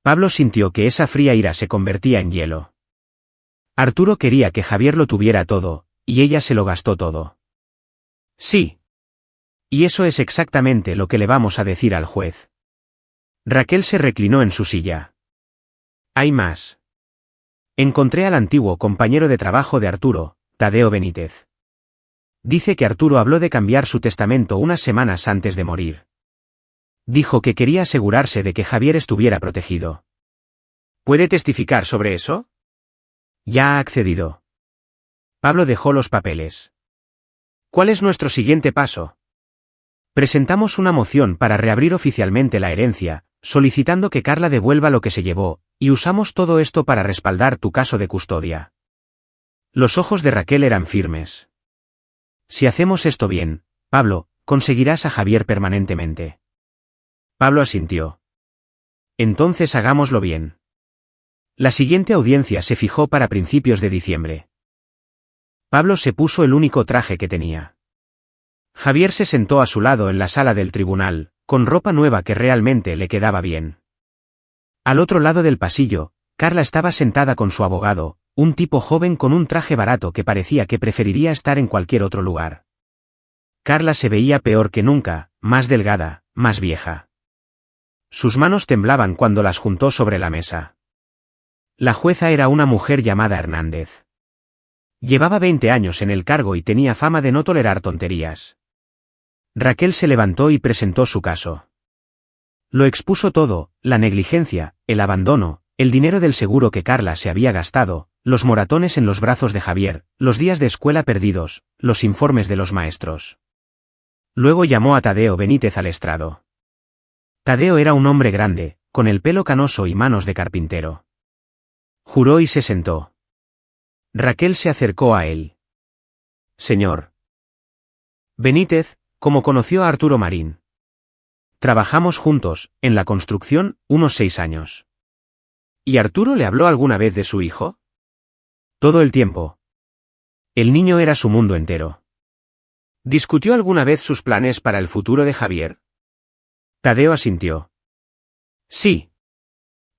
Pablo sintió que esa fría ira se convertía en hielo. Arturo quería que Javier lo tuviera todo, y ella se lo gastó todo. «Sí. Y eso es exactamente lo que le vamos a decir al juez». Raquel se reclinó en su silla. «Hay más. Encontré al antiguo compañero de trabajo de Arturo, Tadeo Benítez. Dice que Arturo habló de cambiar su testamento unas semanas antes de morir. Dijo que quería asegurarse de que Javier estuviera protegido». «¿Puede testificar sobre eso?». «Ya ha accedido». Pablo dejó los papeles. «¿Cuál es nuestro siguiente paso?». «Presentamos una moción para reabrir oficialmente la herencia, solicitando que Carla devuelva lo que se llevó, y usamos todo esto para respaldar tu caso de custodia». Los ojos de Raquel eran firmes. «Si hacemos esto bien, Pablo, conseguirás a Javier permanentemente». Pablo asintió. «Entonces hagámoslo bien». La siguiente audiencia se fijó para principios de diciembre. Pablo se puso el único traje que tenía. Javier se sentó a su lado en la sala del tribunal, con ropa nueva que realmente le quedaba bien. Al otro lado del pasillo, Carla estaba sentada con su abogado, un tipo joven con un traje barato que parecía que preferiría estar en cualquier otro lugar. Carla se veía peor que nunca, más delgada, más vieja. Sus manos temblaban cuando las juntó sobre la mesa. La jueza era una mujer llamada Hernández. Llevaba 20 años en el cargo y tenía fama de no tolerar tonterías. Raquel se levantó y presentó su caso. Lo expuso todo: la negligencia, el abandono, el dinero del seguro que Carla se había gastado, los moratones en los brazos de Javier, los días de escuela perdidos, los informes de los maestros. Luego llamó a Tadeo Benítez al estrado. Tadeo era un hombre grande, con el pelo canoso y manos de carpintero. Juró y se sentó. Raquel se acercó a él. «Señor Benítez, ¿cómo conoció a Arturo Marín?». «Trabajamos juntos, en la construcción, unos 6 años». «¿Y Arturo le habló alguna vez de su hijo?». «Todo el tiempo. El niño era su mundo entero». «¿Discutió alguna vez sus planes para el futuro de Javier?». Tadeo asintió. «Sí.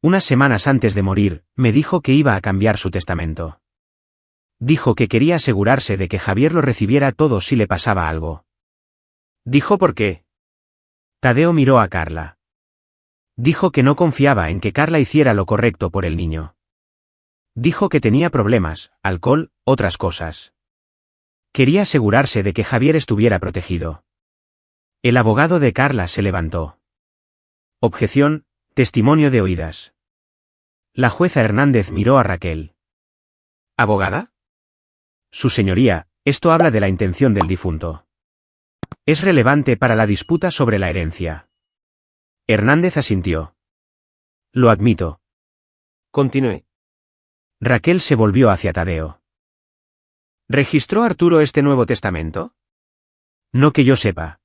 Unas semanas antes de morir, me dijo que iba a cambiar su testamento. Dijo que quería asegurarse de que Javier lo recibiera todo si le pasaba algo». «¿Dijo por qué?». Tadeo miró a Carla. Dijo que no confiaba en que Carla hiciera lo correcto por el niño. Dijo que tenía problemas, alcohol, otras cosas. Quería asegurarse de que Javier estuviera protegido. El abogado de Carla se levantó. «Objeción, testimonio de oídas». La jueza Hernández miró a Raquel. ¿Abogada? Su señoría, esto habla de la intención del difunto. Es relevante para la disputa sobre la herencia. Hernández asintió. Lo admito. Continúe. Raquel se volvió hacia Tadeo. ¿Registró Arturo este Nuevo Testamento? No que yo sepa.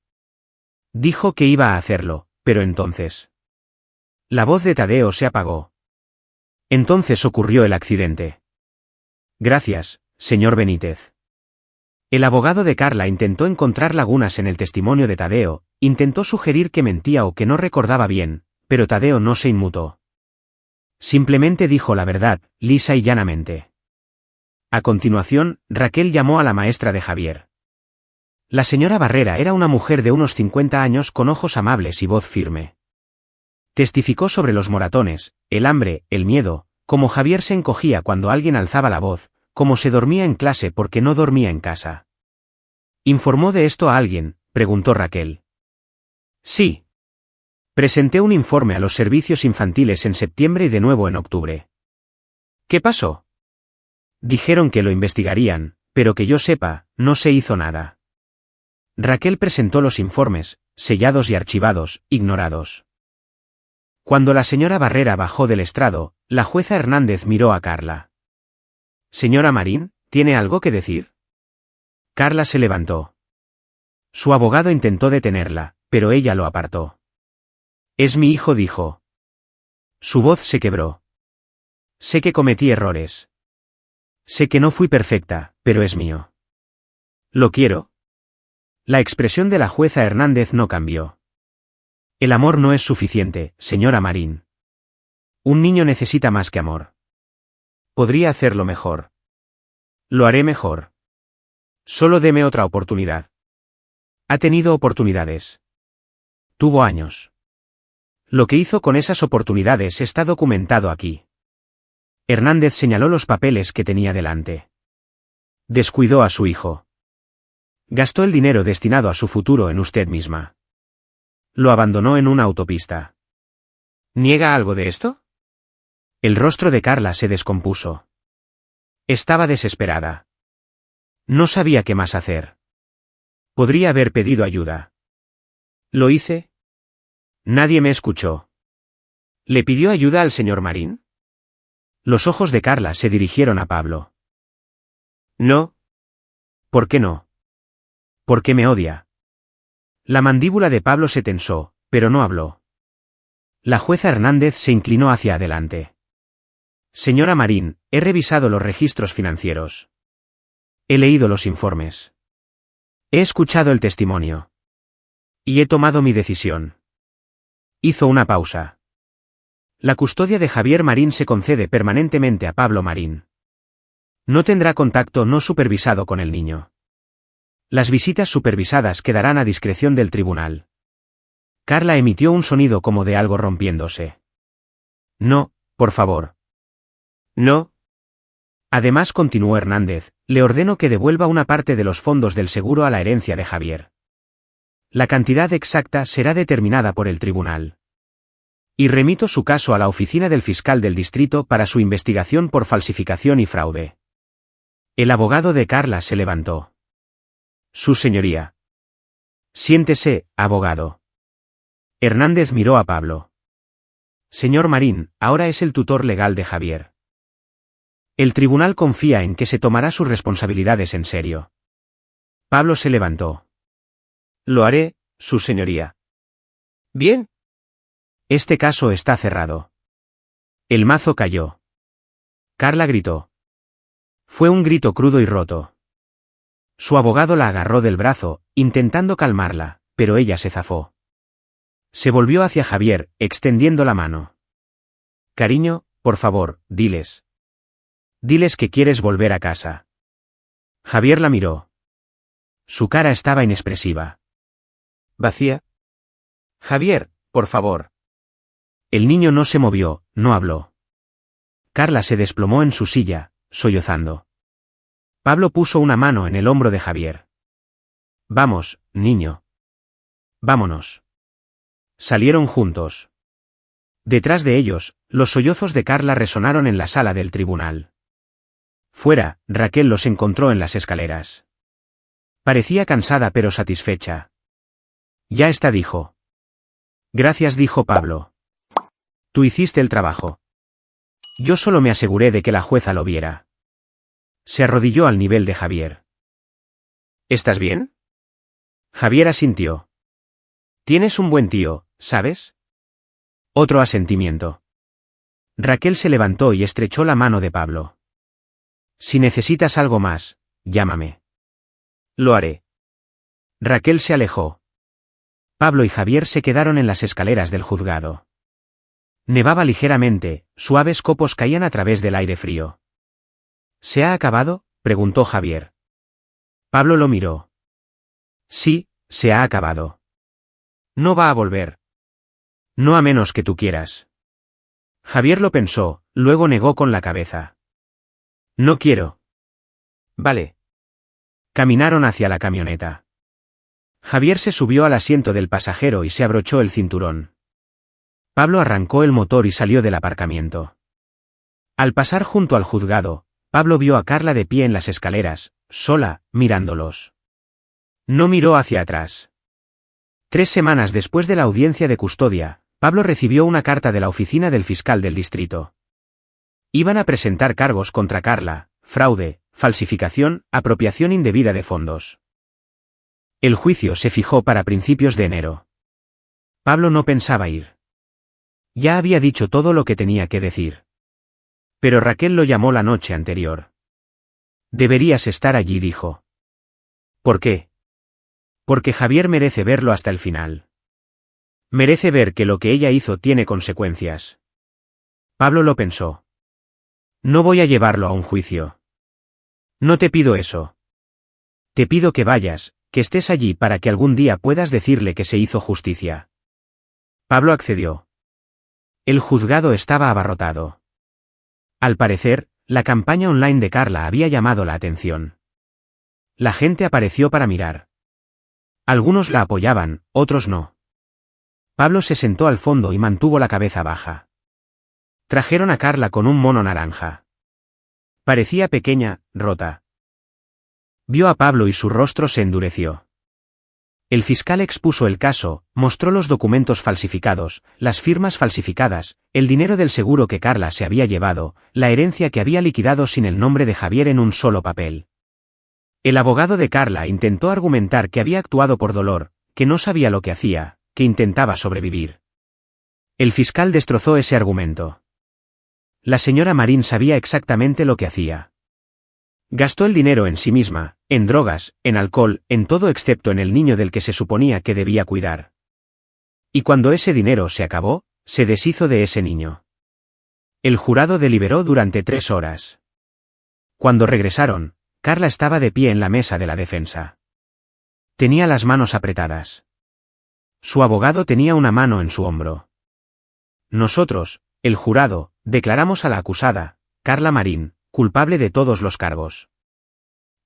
Dijo que iba a hacerlo, pero entonces. La voz de Tadeo se apagó. Entonces ocurrió el accidente. Gracias, señor Benítez. El abogado de Carla intentó encontrar lagunas en el testimonio de Tadeo, intentó sugerir que mentía o que no recordaba bien, pero Tadeo no se inmutó. Simplemente dijo la verdad, lisa y llanamente. A continuación, Raquel llamó a la maestra de Javier. La señora Barrera era una mujer de unos 50 años con ojos amables y voz firme. Testificó sobre los moratones, el hambre, el miedo, cómo Javier se encogía cuando alguien alzaba la voz, cómo se dormía en clase porque no dormía en casa. ¿Informó de esto a alguien?, preguntó Raquel. Sí. Presenté un informe a los servicios infantiles en septiembre y de nuevo en octubre. ¿Qué pasó? Dijeron que lo investigarían, pero que yo sepa, no se hizo nada. Raquel presentó los informes, sellados y archivados, ignorados. Cuando la señora Barrera bajó del estrado, la jueza Hernández miró a Carla. Señora Marín, ¿tiene algo que decir? Carla se levantó. Su abogado intentó detenerla, pero ella lo apartó. Es mi hijo, dijo. Su voz se quebró. Sé que cometí errores. Sé que no fui perfecta, pero es mío. ¿Lo quiero? La expresión de la jueza Hernández no cambió. El amor no es suficiente, señora Marín. Un niño necesita más que amor. Podría hacerlo mejor. Lo haré mejor. Solo deme otra oportunidad. Ha tenido oportunidades. Tuvo años. Lo que hizo con esas oportunidades está documentado aquí. Hernández señaló los papeles que tenía delante. Descuidó a su hijo. Gastó el dinero destinado a su futuro en usted misma. Lo abandonó en una autopista. ¿Niega algo de esto? El rostro de Carla se descompuso. Estaba desesperada. No sabía qué más hacer. Podría haber pedido ayuda. ¿Lo hice? Nadie me escuchó. ¿Le pidió ayuda al señor Marín? Los ojos de Carla se dirigieron a Pablo. No. ¿Por qué no? ¿Por qué me odia? La mandíbula de Pablo se tensó, pero no habló. La jueza Hernández se inclinó hacia adelante. Señora Marín, he revisado los registros financieros. He leído los informes. He escuchado el testimonio. Y he tomado mi decisión. Hizo una pausa. La custodia de Javier Marín se concede permanentemente a Pablo Marín. No tendrá contacto no supervisado con el niño. Las visitas supervisadas quedarán a discreción del tribunal. Carla emitió un sonido como de algo rompiéndose. No, por favor. No. Además, continuó Hernández, le ordeno que devuelva una parte de los fondos del seguro a la herencia de Javier. La cantidad exacta será determinada por el tribunal. Y remito su caso a la oficina del fiscal del distrito para su investigación por falsificación y fraude. El abogado de Carla se levantó. Su señoría. Siéntese, abogado. Hernández miró a Pablo. Señor Marín, ahora es el tutor legal de Javier. El tribunal confía en que se tomará sus responsabilidades en serio. Pablo se levantó. Lo haré, su señoría. Bien. Este caso está cerrado. El mazo cayó. Carla gritó. Fue un grito crudo y roto. Su abogado la agarró del brazo, intentando calmarla, pero ella se zafó. Se volvió hacia Javier, extendiendo la mano. Cariño, por favor, diles. Diles que quieres volver a casa. Javier la miró. Su cara estaba inexpresiva. ¿Vacía? Javier, por favor. El niño no se movió, no habló. Carla se desplomó en su silla, sollozando. Pablo puso una mano en el hombro de Javier. Vamos, niño. Vámonos. Salieron juntos. Detrás de ellos, Los sollozos de Carla resonaron en la sala del tribunal. Fuera, Raquel los encontró en las escaleras. Parecía cansada pero satisfecha. Ya está, dijo. Gracias, dijo Pablo. Tú hiciste el trabajo. Yo solo me aseguré de que la jueza lo viera. Se arrodilló al nivel de Javier. ¿Estás bien? Javier asintió. Tienes un buen tío, ¿sabes? Otro asentimiento. Raquel se levantó y estrechó la mano de Pablo. Si necesitas algo más, llámame. Lo haré. Raquel se alejó. Pablo y Javier se quedaron en las escaleras del juzgado. Nevaba ligeramente, suaves copos caían a través del aire frío. ¿Se ha acabado?, preguntó Javier. Pablo lo miró. Sí, se ha acabado. No va a volver. No a menos que tú quieras. Javier lo pensó, luego negó con la cabeza. No quiero. Vale. Caminaron hacia la camioneta. Javier se subió al asiento del pasajero y se abrochó el cinturón. Pablo arrancó el motor y salió del aparcamiento. Al pasar junto al juzgado, Pablo vio a Carla de pie en las escaleras, sola, mirándolos. No miró hacia atrás. 3 semanas después de la audiencia de custodia, Pablo recibió una carta de la oficina del fiscal del distrito. Iban a presentar cargos contra Carla: fraude, falsificación, apropiación indebida de fondos. El juicio se fijó para principios de enero. Pablo no pensaba ir. Ya había dicho todo lo que tenía que decir. Pero Raquel lo llamó la noche anterior. Deberías estar allí, dijo. ¿Por qué? Porque Javier merece verlo hasta el final. Merece ver que lo que ella hizo tiene consecuencias. Pablo lo pensó. No voy a llevarlo a un juicio. No te pido eso. Te pido que vayas, que estés allí para que algún día puedas decirle que se hizo justicia. Pablo accedió. El juzgado estaba abarrotado. Al parecer, la campaña online de Carla había llamado la atención. La gente apareció para mirar. Algunos la apoyaban, otros no. Pablo se sentó al fondo y mantuvo la cabeza baja. Trajeron a Carla con un mono naranja. Parecía pequeña, rota. Vio a Pablo y su rostro se endureció. El fiscal expuso el caso, mostró los documentos falsificados, las firmas falsificadas, el dinero del seguro que Carla se había llevado, la herencia que había liquidado sin el nombre de Javier en un solo papel. El abogado de Carla intentó argumentar que había actuado por dolor, que no sabía lo que hacía, que intentaba sobrevivir. El fiscal destrozó ese argumento. La señora Marín sabía exactamente lo que hacía. Gastó el dinero en sí misma, en drogas, en alcohol, en todo excepto en el niño del que se suponía que debía cuidar. Y cuando ese dinero se acabó, se deshizo de ese niño. El jurado deliberó durante 3 horas. Cuando regresaron, Carla estaba de pie en la mesa de la defensa. Tenía las manos apretadas. Su abogado tenía una mano en su hombro. Nosotros, el jurado, declaramos a la acusada, Carla Marín, culpable de todos los cargos.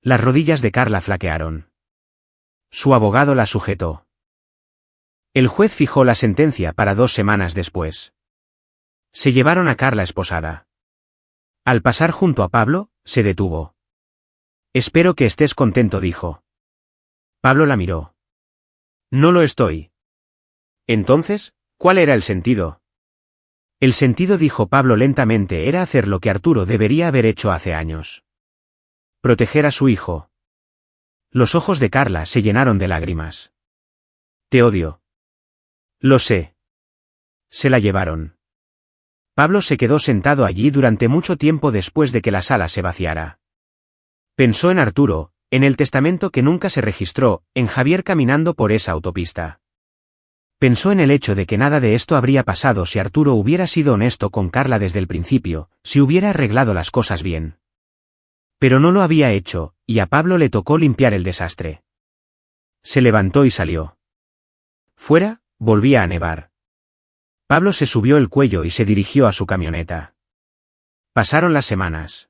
Las rodillas de Carla flaquearon. Su abogado la sujetó. El juez fijó la sentencia para 2 semanas después. Se llevaron a Carla esposada. Al pasar junto a Pablo, se detuvo. Espero que estés contento, dijo. Pablo la miró. No lo estoy. Entonces, ¿cuál era el sentido? El sentido, dijo Pablo lentamente, era hacer lo que Arturo debería haber hecho hace años. Proteger a su hijo. Los ojos de Carla se llenaron de lágrimas. Te odio. Lo sé. Se la llevaron. Pablo se quedó sentado allí durante mucho tiempo después de que la sala se vaciara. Pensó en Arturo, en el testamento que nunca se registró, en Javier caminando por esa autopista. Pensó en el hecho de que nada de esto habría pasado si Arturo hubiera sido honesto con Carla desde el principio, si hubiera arreglado las cosas bien. Pero no lo había hecho, y a Pablo le tocó limpiar el desastre. Se levantó y salió. Fuera, volvía a nevar. Pablo se subió el cuello y se dirigió a su camioneta. Pasaron las semanas.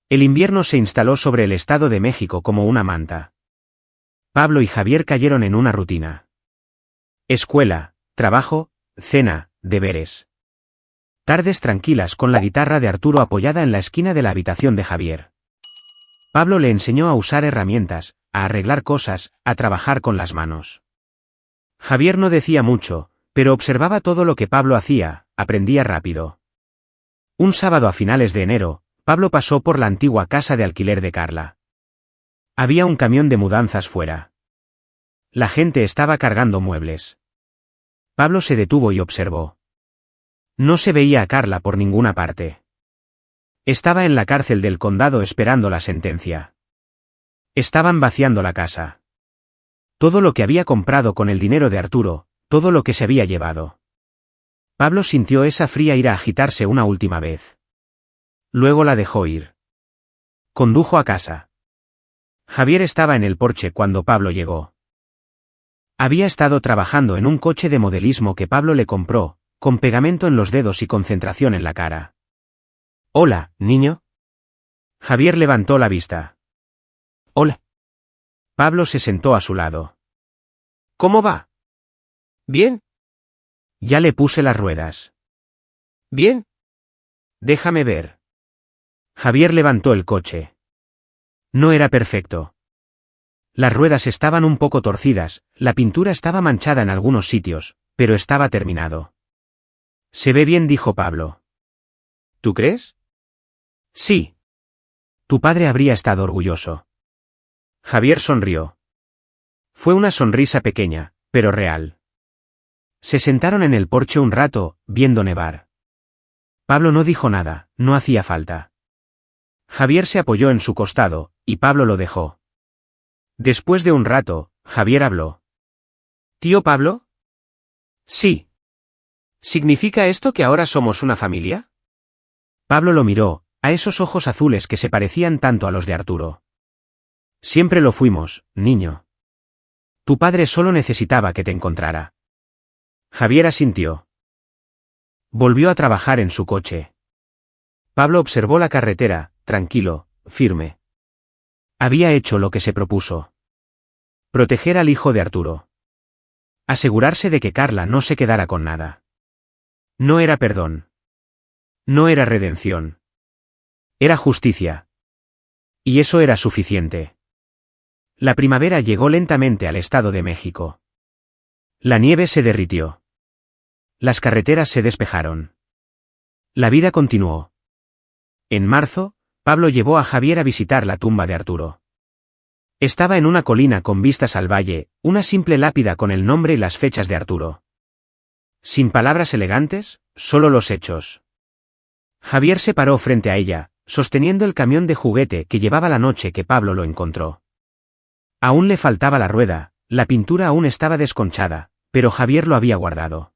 El invierno se instaló sobre el Estado de México como una manta. Pablo y Javier cayeron en una rutina. Escuela, trabajo, cena, deberes. Tardes tranquilas con la guitarra de Arturo apoyada en la esquina de la habitación de Javier. Pablo le enseñó a usar herramientas, a arreglar cosas, a trabajar con las manos. Javier no decía mucho, pero observaba todo lo que Pablo hacía, aprendía rápido. Un sábado a finales de enero, Pablo pasó por la antigua casa de alquiler de Carla. Había un camión de mudanzas fuera. La gente estaba cargando muebles. Pablo se detuvo y observó. No se veía a Carla por ninguna parte. Estaba en la cárcel del condado esperando la sentencia. Estaban vaciando la casa. Todo lo que había comprado con el dinero de Arturo, todo lo que se había llevado. Pablo sintió esa fría ira agitarse una última vez. Luego la dejó ir. Condujo a casa. Javier estaba en el porche cuando Pablo llegó. Había estado trabajando en un coche de modelismo que Pablo le compró, con pegamento en los dedos y concentración en la cara. «Hola, niño». Javier levantó la vista. «Hola». Pablo se sentó a su lado. ¿Cómo va? ¿Bien? Ya le puse las ruedas. ¿Bien? Déjame ver. Javier levantó el coche. No era perfecto. Las ruedas estaban un poco torcidas, la pintura estaba manchada en algunos sitios, pero estaba terminado. Se ve bien, dijo Pablo. ¿Tú crees? Sí. Tu padre habría estado orgulloso. Javier sonrió. Fue una sonrisa pequeña, pero real. Se sentaron en el porche un rato, viendo nevar. Pablo no dijo nada, no hacía falta. Javier se apoyó en su costado, y Pablo lo dejó. Después de un rato, Javier habló. ¿Tío Pablo? Sí. ¿Significa esto que ahora somos una familia? Pablo lo miró, a esos ojos azules que se parecían tanto a los de Arturo. Siempre lo fuimos, niño. Tu padre solo necesitaba que te encontrara. Javier asintió. Volvió a trabajar en su coche. Pablo observó la carretera, tranquilo, firme. Había hecho lo que se propuso. Proteger al hijo de Arturo. Asegurarse de que Carla no se quedara con nada. No era perdón. No era redención. Era justicia. Y eso era suficiente. La primavera llegó lentamente al Estado de México. La nieve se derritió. Las carreteras se despejaron. La vida continuó. En marzo, Pablo llevó a Javier a visitar la tumba de Arturo. Estaba en una colina con vistas al valle, una simple lápida con el nombre y las fechas de Arturo. Sin palabras elegantes, solo los hechos. Javier se paró frente a ella, sosteniendo el camión de juguete que llevaba la noche que Pablo lo encontró. Aún le faltaba la rueda, la pintura aún estaba desconchada, pero Javier lo había guardado.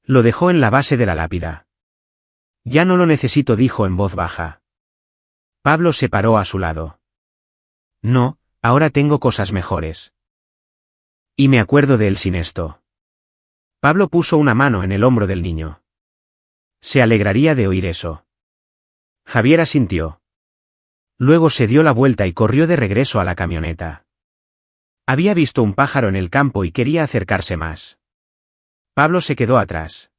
Lo dejó en la base de la lápida. Ya no lo necesito, dijo en voz baja. Pablo se paró a su lado. No, ahora tengo cosas mejores. Y me acuerdo de él sin esto. Pablo puso una mano en el hombro del niño. Se alegraría de oír eso. Javier asintió. Luego se dio la vuelta y corrió de regreso a la camioneta. Había visto un pájaro en el campo y quería acercarse más. Pablo se quedó atrás.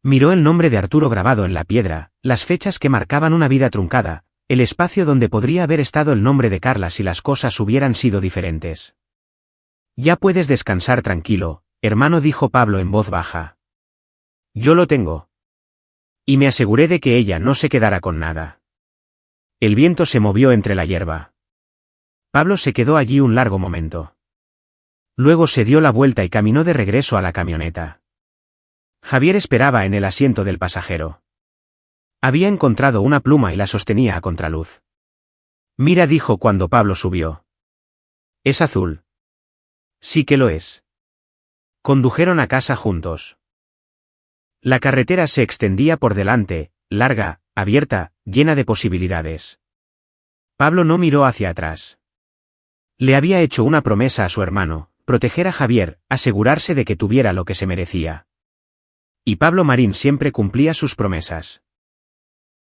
Miró el nombre de Arturo grabado en la piedra, las fechas que marcaban una vida truncada, el espacio donde podría haber estado el nombre de Carla si las cosas hubieran sido diferentes. Ya puedes descansar tranquilo, hermano, dijo Pablo en voz baja. Yo lo tengo. Y me aseguré de que ella no se quedara con nada. El viento se movió entre la hierba. Pablo se quedó allí un largo momento. Luego se dio la vuelta y caminó de regreso a la camioneta. Javier esperaba en el asiento del pasajero. Había encontrado una pluma y la sostenía a contraluz. Mira, dijo cuando Pablo subió. Es azul. Sí que lo es. Condujeron a casa juntos. La carretera se extendía por delante, larga, abierta, llena de posibilidades. Pablo no miró hacia atrás. Le había hecho una promesa a su hermano, proteger a Javier, asegurarse de que tuviera lo que se merecía. Y Pablo Marín siempre cumplía sus promesas.